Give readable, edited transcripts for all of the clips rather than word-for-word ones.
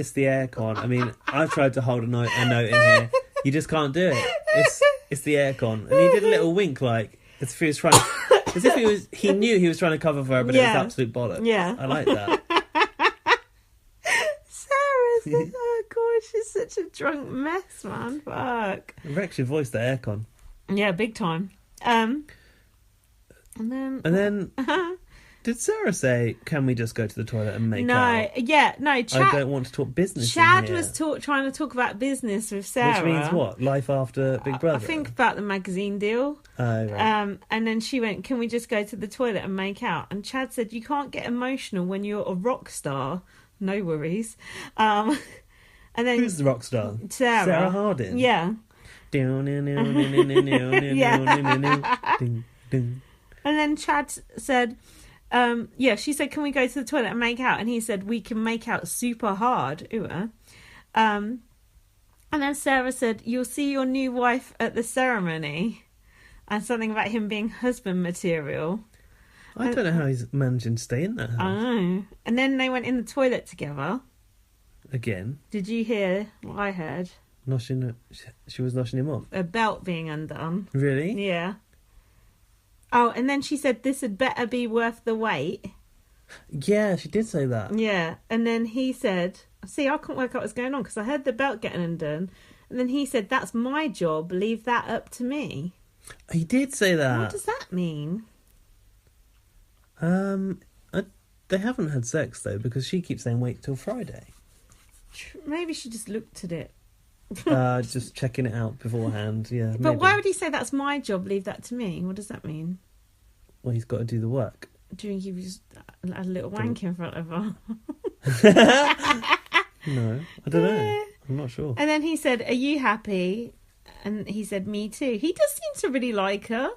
it's the aircon. I mean, I've tried to hold a note in here. You just can't do it. It's the aircon. And he did a little wink, like as if he was trying, as if he knew he was trying to cover for her, but it was absolute bollocks. Yeah, I like that. Sarah's oh god, she's such a drunk mess, man. Fuck. It wrecks your voice, the aircon. Yeah, big time. And then. Did Sarah say, "Can we just go to the toilet and make out?" No. Chad, I don't want to talk business. Chad in here. was trying to talk about business with Sarah. Which means what? Life after Big Brother. I think about the magazine deal. Oh, right. And then she went, "Can we just go to the toilet and make out?" And Chad said, "You can't get emotional when you're a rock star. No worries." And then who's the rock star? Sarah Harding. Yeah. And then Chad said. She said, "Can we go to the toilet and make out?" And he said, "We can make out super hard." And then Sarah said, "You'll see your new wife at the ceremony," and something about him being husband material. I don't know how he's managing to stay in that house. I know. And then they went in the toilet together. Again. Did you hear what I heard? She was noshing him off. A belt being undone. Really? Yeah. Oh, and then she said this had better be worth the wait. Yeah, she did say that. Yeah, and then he said, see, I couldn't work out what's going on because I heard the belt getting undone. And then he said, "That's my job, leave that up to me." He did say that. What does that mean? They haven't had sex, though, because she keeps saying wait till Friday. Maybe she just looked at it. Just checking it out beforehand, yeah. But why would he say that's my job, leave that to me? What does that mean? Well, he's got to do the work. Do you think he was a little wank in front of her? No, I don't know. I'm not sure. And then he said, "Are you happy?" And he said, "Me too." He does seem to really like her.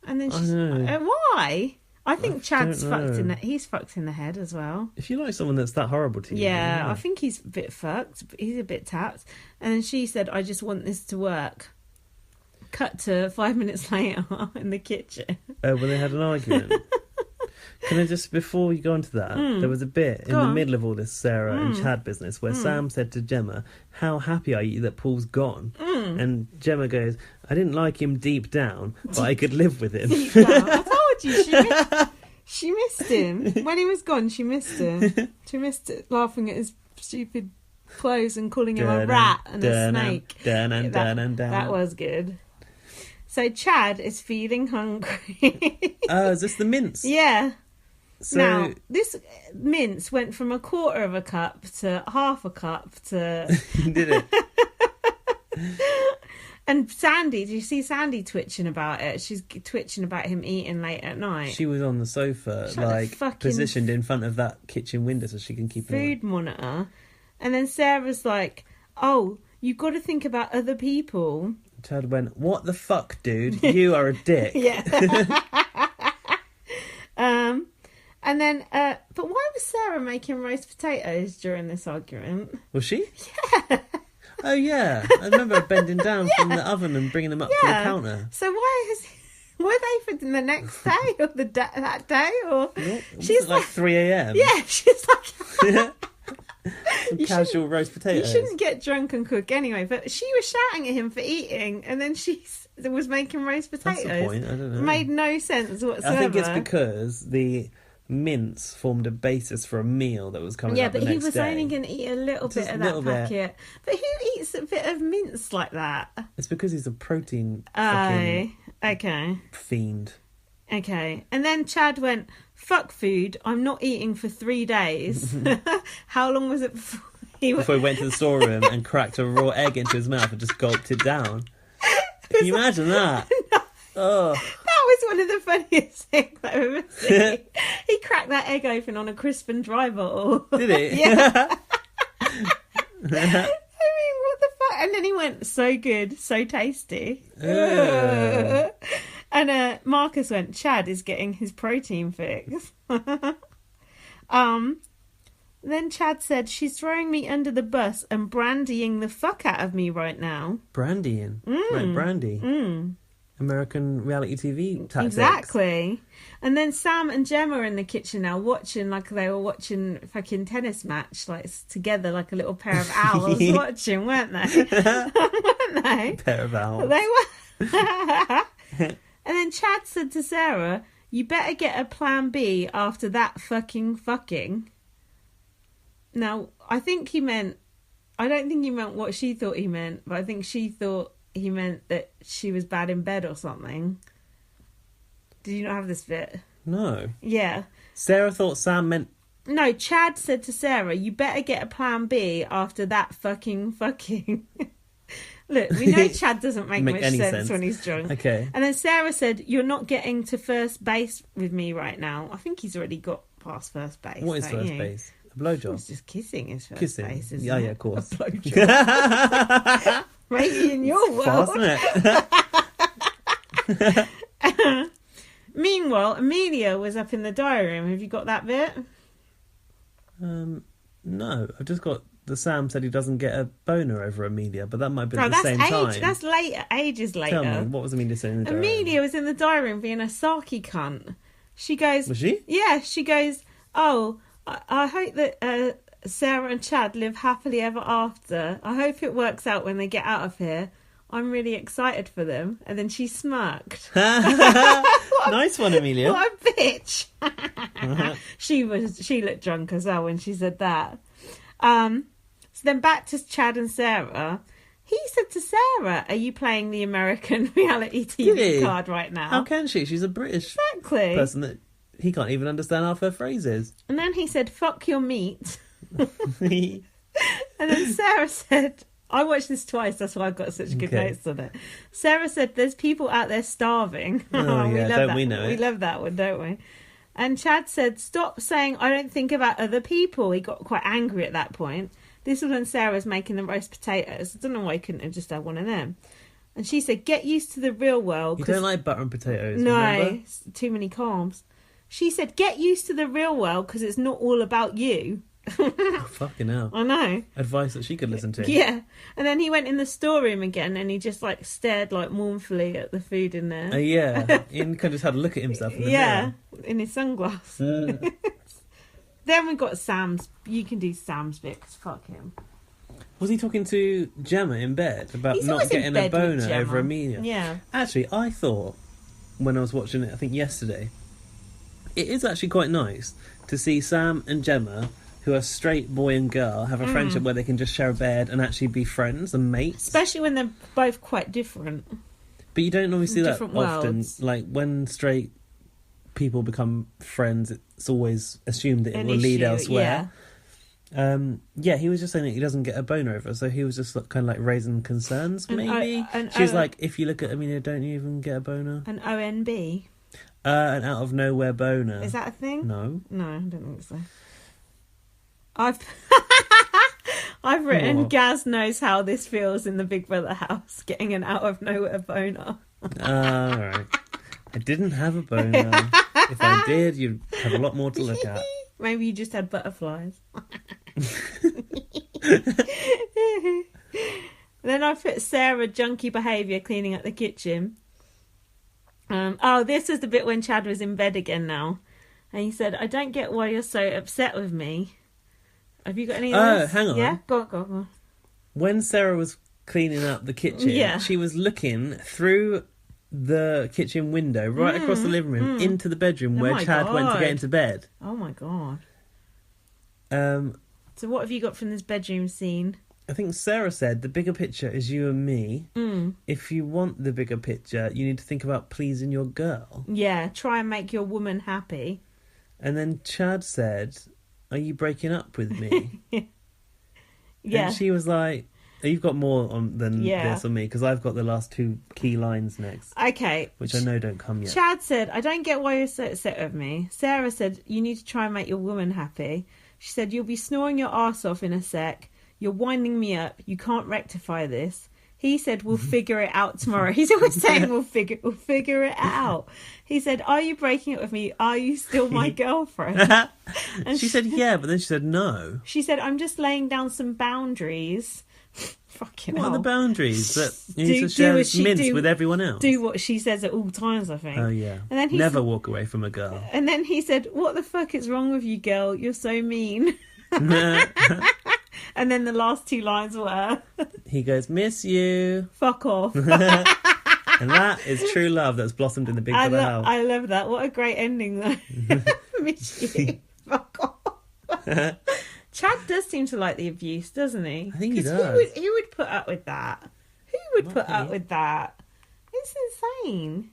And then she's why? I think Chad's fucked he's fucked in the head as well. If you like someone that's that horrible to you. Yeah, I think he's a bit fucked. He's a bit tapped. And then she said, "I just want this to work." Cut to 5 minutes later in the kitchen. When they had an argument. Can I just, before you go into that, there was a bit in the middle of all this Sarah and Chad business where Sam said to Gemma, "How happy are you that Paul's gone?" And Gemma goes, "I didn't like him deep down, but I could live with him." Deep down. I told you, she missed him. When he was gone, she missed him. She missed it, laughing at his stupid clothes and calling him a rat and a snake. That was good. So Chad is feeling hungry. Oh, is this the mince? Yeah. So... Now, this mince went from 1/4 of a cup to 1/2 a cup to... Did it? And Sandy, do you see Sandy twitching about it? She's twitching about him eating late at night. She was on the sofa, positioned in front of that kitchen window so she can keep an food monitor. And then Sarah's like, "Oh, you've got to think about other people." Chad went, "What the fuck, dude? You are a dick." Yeah. And then, but why was Sarah making roast potatoes during this argument? Was she? Yeah. Oh, yeah. I remember her bending down from the oven and bringing them up to the counter. So were they for the next day or that day? Or she's like 3 a.m. Yeah, she's like... Some casual roast potatoes. You shouldn't get drunk and cook anyway, but she was shouting at him for eating, and then she was making roast potatoes. That's the point, I don't know. It made no sense whatsoever. I think it's because the mince formed a basis for a meal that was coming up the next day. Yeah, but he was only going to eat a little bit of that packet. But who eats a bit of mince like that? It's because he's a protein fiend. Okay. And then Chad went, "Fuck food, I'm not eating for 3 days." How long was it before he went to the storeroom and cracked a raw egg into his mouth and just gulped it down? Can you imagine that? No. Oh. That was one of the funniest things I've ever seen. He cracked that egg open on a crisp and dry bottle. Did he? Yeah. I mean, what the fuck? And then he went, "So good, so tasty." And Marcus went, "Chad is getting his protein fix." Then Chad said, "She's throwing me under the bus and brandying the fuck out of me right now." Brandying? Like brandy? I American reality TV tactics. Exactly. And then Sam and Gemma are in the kitchen now watching like they were watching a fucking tennis match, like together, like a little pair of owls watching, weren't they? Weren't they? Pair of owls. They were. And then Chad said to Sarah, "You better get a plan B after that fucking." Now, I don't think he meant what she thought he meant, but I think she thought he meant that she was bad in bed or something. Did you not have this bit? No. Yeah. Sarah thought Sam meant... No, Chad said to Sarah, "You better get a plan B after that fucking." Look, we know Chad doesn't make much sense when he's drunk. Okay. And then Sarah said, "You're not getting to first base with me right now." I think he's already got past first base. What is first base? A blowjob? It's just kissing is first base, isn't yeah, it? Yeah, of course. A blowjob. Maybe in your world. Fast, isn't it? Meanwhile, Amelia was up in the diary room. Have you got that bit? No, I've just got the Sam said he doesn't get a boner over Amelia, but that might be at the same time. That's later, ages later. Tell me, what was Amelia saying in the diary room? Amelia was in the diary room being a sarky cunt. She goes... Was she? Yeah, she goes, "Oh, I hope that Sarah and Chad live happily ever after. I hope it works out when they get out of here. I'm really excited for them." And then she smirked. Nice one, Amelia. What a bitch. She looked drunk as well when she said that. So then back to Chad and Sarah. He said to Sarah, "Are you playing the American reality TV card right now?" How can she? She's a British person that he can't even understand half her phrases. And then he said, "Fuck your meat." And then Sarah said, I watched this twice, that's why I've got such good notes on it. Sarah said, "There's people out there starving." Oh, yeah, don't we know it? We love that one, don't we? And Chad said, "Stop saying I don't think about other people." He got quite angry at that point. This was when Sarah was making the roast potatoes. I don't know why he couldn't have just had one of them. And she said, "Get used to the real world." You don't like butter and potatoes, no, remember? It's too many carbs. She said, "Get used to the real world because it's not all about you." Oh, fucking hell. I know. Advice that she could listen to. Yeah. And then he went in the storeroom again and he just like stared like mournfully at the food in there. Yeah. He kind of just had a look at himself in the mirror. In his sunglasses. Then we got Sam's. You can do Sam's bit 'cause fuck him. Was he talking to Gemma in bed about not getting a boner over Amelia? Yeah. Actually, I thought when I was watching it, I think yesterday, it is actually quite nice to see Sam and Gemma, who are straight boy and girl, have a friendship where they can just share a bed and actually be friends and mates. Especially when they're both quite different. But you don't normally see that often. Worlds. Like, when straight people become friends, it's always assumed that it will lead elsewhere. Yeah. He was just saying that he doesn't get a boner over her, so he was just kind of like raising concerns, maybe. She's like, "If you look at Amelia, don't you even get a boner?" An ONB? An out of nowhere boner. Is that a thing? No. No, I don't think so. I've written, Gaz knows how this feels in the Big Brother house, getting an out of nowhere boner. Alright. I didn't have a boner. If I did, you'd have a lot more to look at. Maybe you just had butterflies. Then I put Sarah junky behaviour cleaning up the kitchen. This is the bit when Chad was in bed again now. And he said, "I don't get why you're so upset with me." Have you got any of those? Hang on. Yeah? Go on. When Sarah was cleaning up the kitchen, she was looking through the kitchen window right across the living room into the bedroom where Chad went to get into bed. Oh my God. So what have you got from this bedroom scene? I think Sarah said the bigger picture is you and me. If you want the bigger picture, you need to think about pleasing your girl. Yeah, try and make your woman happy. And then Chad said, "Are you breaking up with me?" Yeah. And she was like, "You've got more than this on me, because I've got the last two key lines next." Okay. Which I know don't come yet. Chad said, "I don't get why you're so upset with me." Sarah said, "You need to try and make your woman happy." She said, "You'll be snoring your arse off in a sec. You're winding me up. You can't rectify this." He said, "We'll figure it out tomorrow." He's always saying, we'll figure it out. He said, "Are you breaking up with me? Are you still my girlfriend?" And she said, "Yeah," but then she said, "No." She said, "I'm just laying down some boundaries Fucking What hell. are the boundaries? That you need to share mince with everyone else? Do what she says at all times, I think. Oh, yeah. And then Never walk away from a girl. And then he said, what the fuck is wrong with you, girl? You're so mean. And then the last 2 lines were... He goes, miss you. Fuck off. And that is true love that's blossomed in the big brother house. I love that. What a great ending, though. Miss you. Fuck off. Chad does seem to like the abuse, doesn't he? I think he does. Who would put up with that? Who would put up with that? It's insane.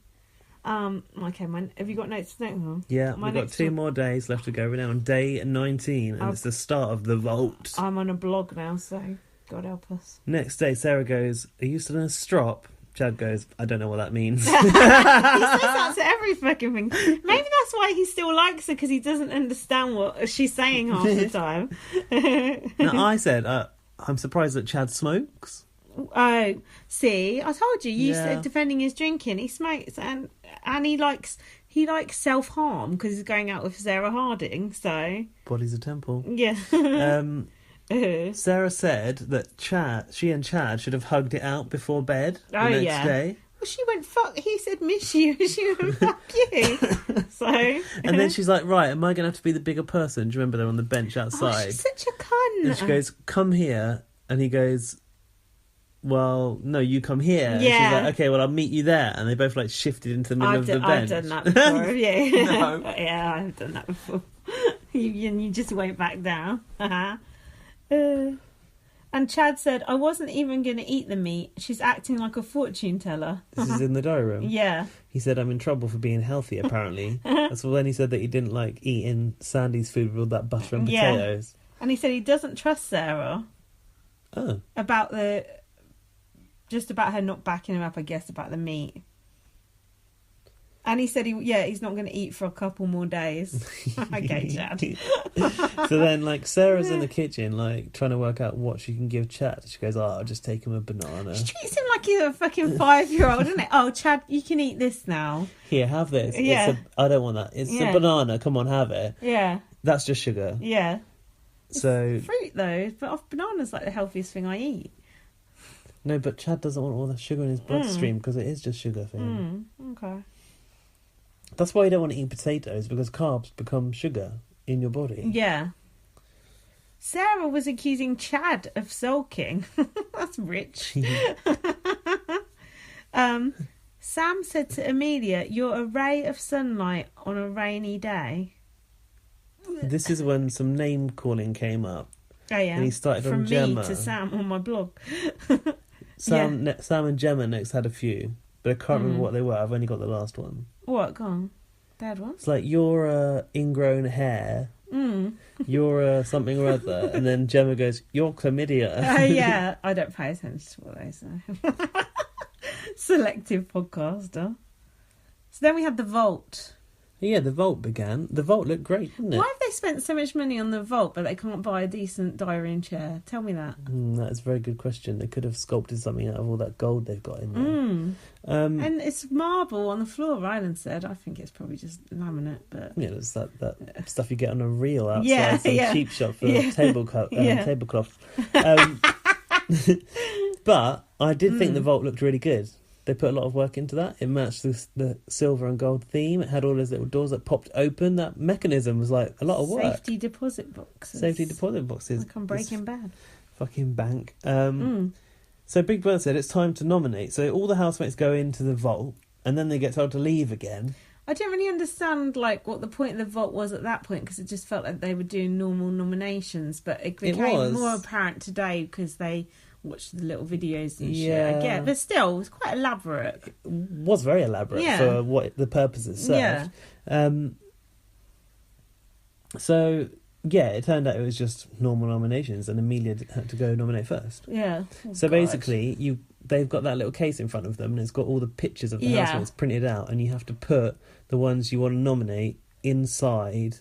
Okay, have you got notes next one? Yeah, we've got 2 more days left to go. We're now on day 19, and it's the start of the vault. I'm on a blog now, so God help us. Next day, Sarah goes, are you still in a strop? Chad goes, I don't know what that means. He says that to every fucking thing. Maybe that's why he still likes her, because he doesn't understand what she's saying half the time. Now, I said, I'm surprised that Chad smokes. Oh, see, I told you. You Yeah. said defending his drinking. He smokes, and he likes self-harm because he's going out with Sarah Harding. So Body's a temple. yeah. Sarah said that she and Chad should have hugged it out before bed the next day. Well, she went, fuck, he said miss you. She went, fuck you. So. And then she's like, right, am I going to have to be the bigger person? Do you remember they're on the bench outside? Oh, she's such a cunt. And she goes, come here. And he goes, well, no, you come here. Yeah. And she's like, okay, well, I'll meet you there. And they both like shifted into the middle of the bench. I've done that before, yeah. No. Yeah, I've done that before. You just went back down. And Chad said, I wasn't even going to eat the meat. She's acting like a fortune teller. This is in the diary room. Yeah. He said, I'm in trouble for being healthy, apparently. That's when he said that he didn't like eating Sandy's food with all that butter and potatoes. And he said he doesn't trust Sarah. Oh. About her not backing him up, I guess, about the meat. And he said he's not going to eat for a couple more days. Okay, Chad. So then, like, Sarah's in the kitchen, like, trying to work out what she can give Chad. She goes, I'll just take him a banana. She treats him like he's a fucking 5-year-old, isn't it? Oh, Chad, you can eat this now. Here, have this. Yeah. I don't want that. It's a banana. Come on, have it. Yeah. That's just sugar. Yeah. So It's fruit, though. But banana's like the healthiest thing I eat. No, but Chad doesn't want all the sugar in his bloodstream because it is just sugar for him. Okay. That's why you don't want to eat potatoes, because carbs become sugar in your body. Yeah. Sarah was accusing Chad of sulking. That's rich. Sam said to Amelia, you're a ray of sunlight on a rainy day. This is when some name calling came up. Oh, yeah. And he started From on Gemma. me to Sam on my blog. Sam and Gemma next had a few, but I can't remember what they were. I've only got the last one. What? Go on. Bad one? It's like, you're ingrown hair. You're something or other. And then Gemma goes, you're chlamydia. Oh, yeah. I don't pay attention to what they say. Selective podcaster. So then we had the vault. Yeah, the vault began. The vault looked great, didn't it? Why have they spent so much money on the vault, but they can't buy a decent diary and chair? Tell me that. That is a very good question. They could have sculpted something out of all that gold they've got in there. And it's marble on the floor, Ryland said. I think it's probably just laminate, but... Yeah, it's that stuff you get on a reel outside some cheap shop for tablecloth. But I did think the vault looked really good. They put a lot of work into that. It matched the silver and gold theme. It had all those little doors that popped open. That mechanism was like a lot of work. Safety deposit boxes. Like I'm Breaking Bad. Fucking bank. So Big Brother said it's time to nominate. So all the housemates go into the vault and then they get told to leave again. I don't really understand like what the point of the vault was at that point, because it just felt like they were doing normal nominations, but it became more apparent today because they watched the little videos and shit. I get, but still, it was quite elaborate. It was very elaborate for what the purpose it served. So yeah, it turned out it was just normal nominations, and Amelia had to go nominate first. Yeah. So basically, they've got that little case in front of them, and it's got all the pictures of the housemates printed out, and you have to put the ones you want to nominate inside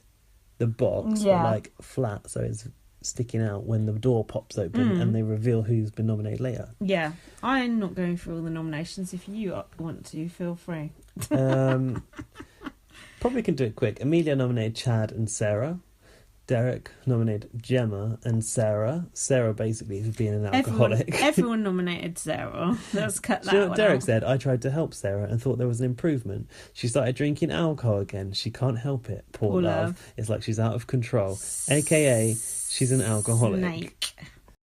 the box, but like flat, so it's sticking out when the door pops open and they reveal who's been nominated later. Yeah. I'm not going through all the nominations. If you want to, feel free. Probably can do it quick. Amelia nominated Chad and Sarah. Derek nominated Gemma and Sarah. Sarah basically for being an alcoholic. Everyone nominated Sarah. Let's cut that Do you know one what Derek out. said? I tried to help Sarah and thought there was an improvement. She started drinking alcohol again. She can't help it. Poor love. It's like she's out of control. AKA, she's an alcoholic. Snake.